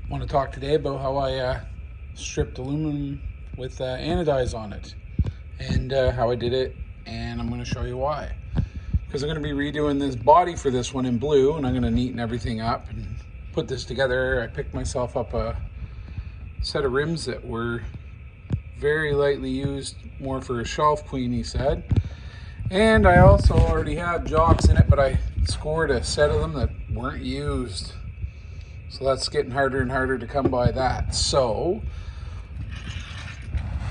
want to talk today about how I stripped aluminum with anodized on it, and how I did it, and I'm going to show you why. Because I'm going to be redoing this body for this one in blue, and I'm going to neaten everything up and put this together. I picked myself up a set of rims that were very lightly used, more for a shelf queen, he said. And I also already had jocks in it, but I scored a set of them that weren't used. So that's getting harder and harder to come by that. So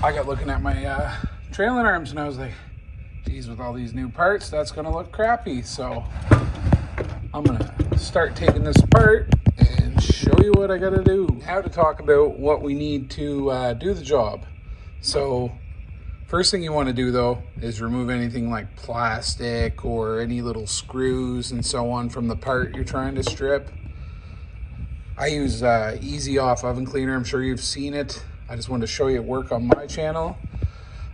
I got looking at my trailing arms and I was like, geez, with all these new parts, that's gonna look crappy. So I'm gonna start taking this apart and show you what I gotta do. Now to talk about what we need to do the job. So first thing you want to do though is remove anything like plastic or any little screws and so on from the part you're trying to strip. I use Easy Off oven cleaner. I'm sure you've seen it. I just wanted to show you it work on my channel.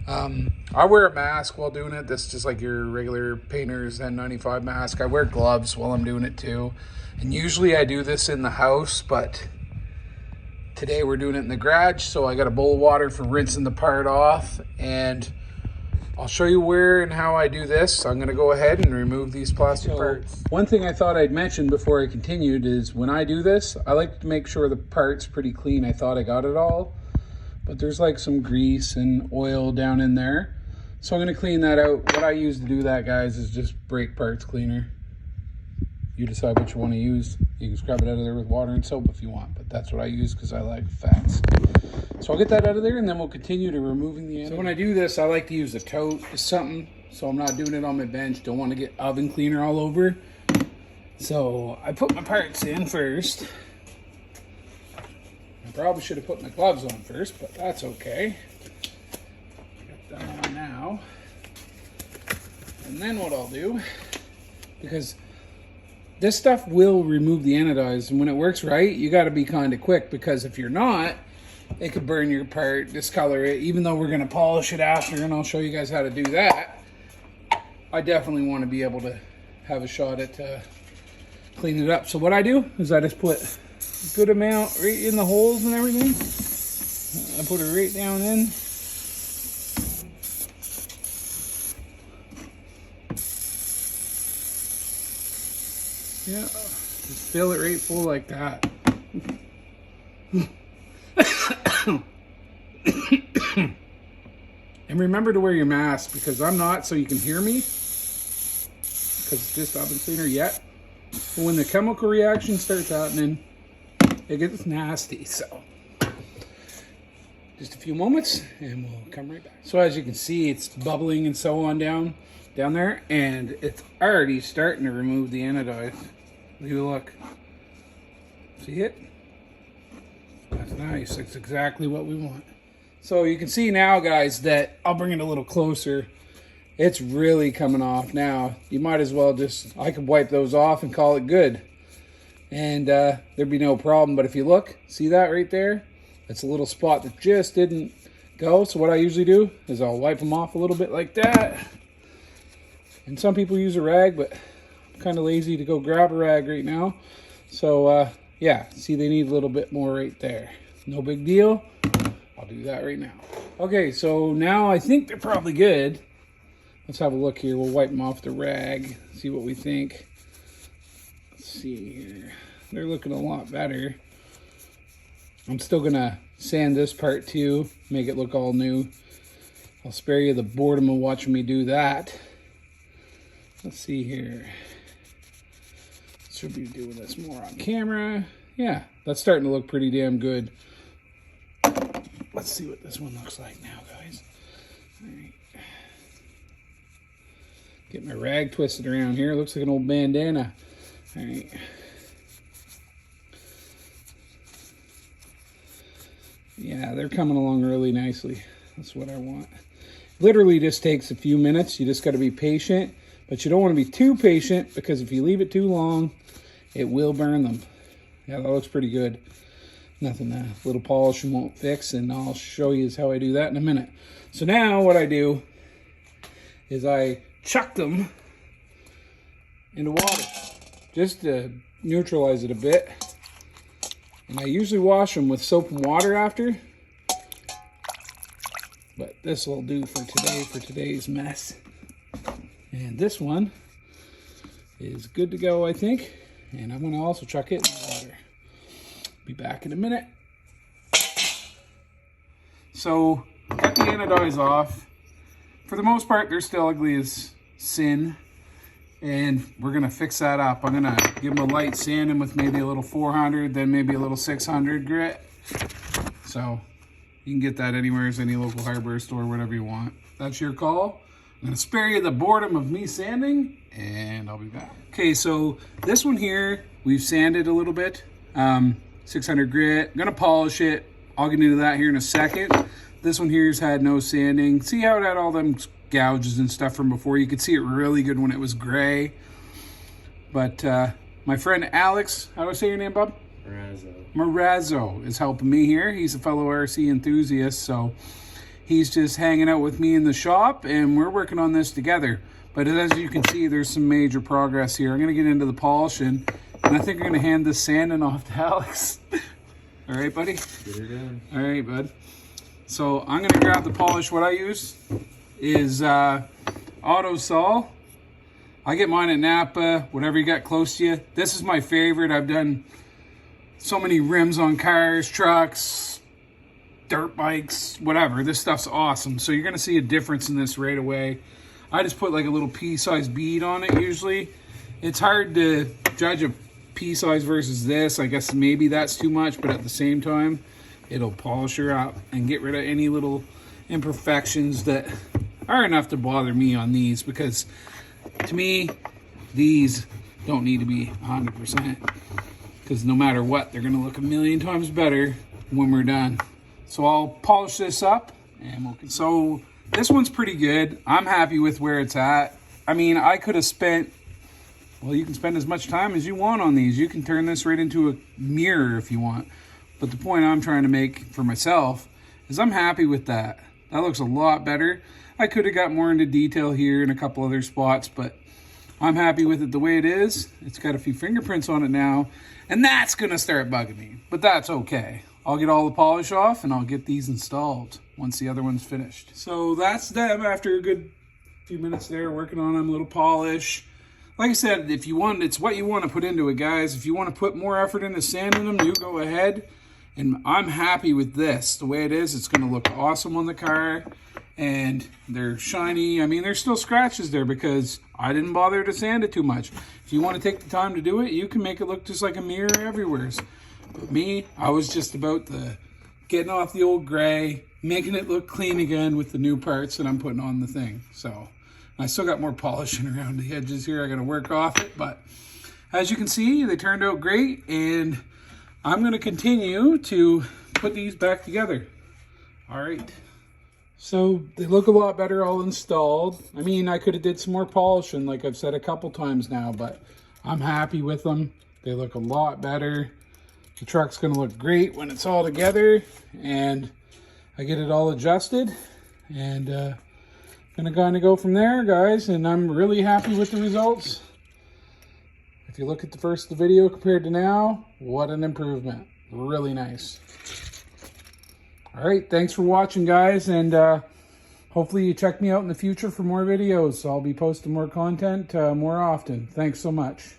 I wear a mask while doing it. That's just like your regular painter's N95 mask. I wear gloves while I'm doing it too. And usually I do this in the house, but today we're doing it in the garage. So I got a bowl of water for rinsing the part off, and I'll show you where and how I do this. I'm gonna go ahead and remove these plastic parts. One thing I thought I'd mention before I continued is when I do this, I like to make sure the part's pretty clean. I thought I got it all, but there's like some grease and oil down in there. So I'm gonna clean that out. What I use to do that, guys, is just brake parts cleaner. You decide what you want to use. You can scrub it out of there with water and soap if you want, but that's what I use because I like fast. So I'll get that out of there and then we'll continue to removing the end. So when I do this, I like to use a tote or something, so I'm not doing it on my bench. Don't want to get oven cleaner all over. So I put my parts in first. I probably should have put my gloves on first, but that's okay. Got that on now. And then what I'll do, because this stuff will remove the anodized, and when it works right, you got to be kind of quick, because if you're not, it could burn your part, discolor it. Even though we're going to polish it after, and I'll show you guys how to do that, I definitely want to be able to have a shot at cleaning it up. So what I do is I just put a good amount right in the holes and everything. I put it right down in. Yeah, just fill it right full like that. And remember to wear your mask, because I'm not, so you can hear me, because it's just oven cleaner yet. But when the chemical reaction starts happening, it gets nasty. So just a few moments and we'll come right back. So as you can see, it's bubbling and so on down there, and it's already starting to remove the anodized. Look, see it? That's nice. That's exactly what we want. So you can see now, guys, that I'll bring it a little closer. It's really coming off now. You might as well just, I could wipe those off and call it good, and there'd be no problem. But if you look, see that right there? It's a little spot that just didn't go. So what I usually do is I'll wipe them off a little bit like that. And some people use a rag, but I'm kind of lazy to go grab a rag right now. So yeah, see, they need a little bit more right there. No big deal. I'll do that right now. Okay, so now I think they're probably good. Let's have a look here. We'll wipe them off the rag, see what we think. Let's see here. They're looking a lot better. I'm still gonna sand this part too, make it look all new. I'll spare you the boredom of watching me do that. Let's see here. Should be doing this more on camera. Yeah, that's starting to look pretty damn good. Let's see what this one looks like now, guys. All right. Get my rag twisted around here. Looks like an old bandana. All right. Yeah, they're coming along really nicely. That's what I want. Literally just takes a few minutes. You just got to be patient, but you don't want to be too patient, because if you leave it too long, it will burn them. Yeah, that looks pretty good. Nothing a little polishing won't fix, and I'll show you how I do that in a minute. So now what I do is I chuck them into water just to neutralize it a bit. And I usually wash them with soap and water after. But this will do for today, for today's mess. And this one is good to go, I think. And I'm gonna also chuck it in the water. Be back in a minute. So, got the anodize off. For the most part, they're still ugly as sin. And we're gonna fix that up. I'm gonna give them a light sanding with maybe a little 400, then maybe a little 600 grit. So, you can get that anywhere, as any local hardware store, whatever you want. That's your call. I'm gonna spare you the boredom of me sanding, and I'll be back. Okay, so this one here, we've sanded a little bit. 600 grit, I'm gonna polish it. I'll get into that here in a second. This one here's had no sanding. See how it had all them gouges and stuff from before? You could see it really good when it was gray. But my friend Alex, how do I say your name, bub? Marazzo is helping me here. He's a fellow RC enthusiast, so he's just hanging out with me in the shop, and we're working on this together. But as you can see, there's some major progress here. I'm going to get into the polishing, and I think I'm going to hand this sanding off to Alex. All right, buddy? Get her done. All right, bud. So I'm going to grab the polish. What I use is Auto Sol. I get mine at Napa, whatever you got close to you. This is my favorite. I've done so many rims on cars, trucks, dirt bikes, whatever. This stuff's awesome. So you're going to see a difference in this right away. I just put like a little pea-sized bead on it usually. It's hard to judge a pea-size versus this. I guess maybe that's too much, but at the same time, it'll polish her up and get rid of any little imperfections that are enough to bother me on these, because to me, these don't need to be 100%. Because no matter what, they're going to look a million times better when we're done. So I'll polish this up. So this one's pretty good. I'm happy with where it's at. I mean, I could have spent, well, you can spend as much time as you want on these. You can turn this right into a mirror if you want. But the point I'm trying to make for myself is I'm happy with that. That looks a lot better. I could have got more into detail here in a couple other spots, but I'm happy with it the way it is. It's got a few fingerprints on it now, and that's gonna start bugging me, but that's okay. I'll get all the polish off and I'll get these installed once the other one's finished. So that's them after a good few minutes there working on them, a little polish. Like I said, if you want, it's what you want to put into it, guys. If you want to put more effort into sanding them, you go ahead. And I'm happy with this. The way it is, it's gonna look awesome on the car. And they're shiny. I mean, there's still scratches there because I didn't bother to sand it too much. If you want to take the time to do it, you can make it look just like a mirror everywhere. But me, I was just about the getting off the old gray, making it look clean again with the new parts that I'm putting on the thing. So I still got more polishing around the edges here. I got to work off it, but as you can see, they turned out great, and I'm going to continue to put these back together. All right. So they look a lot better all installed. I mean, I could have did some more polishing, like I've said a couple times now, but I'm happy with them. They look a lot better. The truck's gonna look great when it's all together, and I get it all adjusted, and gonna kind of go from there, guys, and I'm really happy with the results. If you look at the first of the video compared to now, what an improvement. Really nice. All right, thanks for watching, guys, and hopefully you check me out in the future for more videos. I'll be posting more content more often. Thanks so much.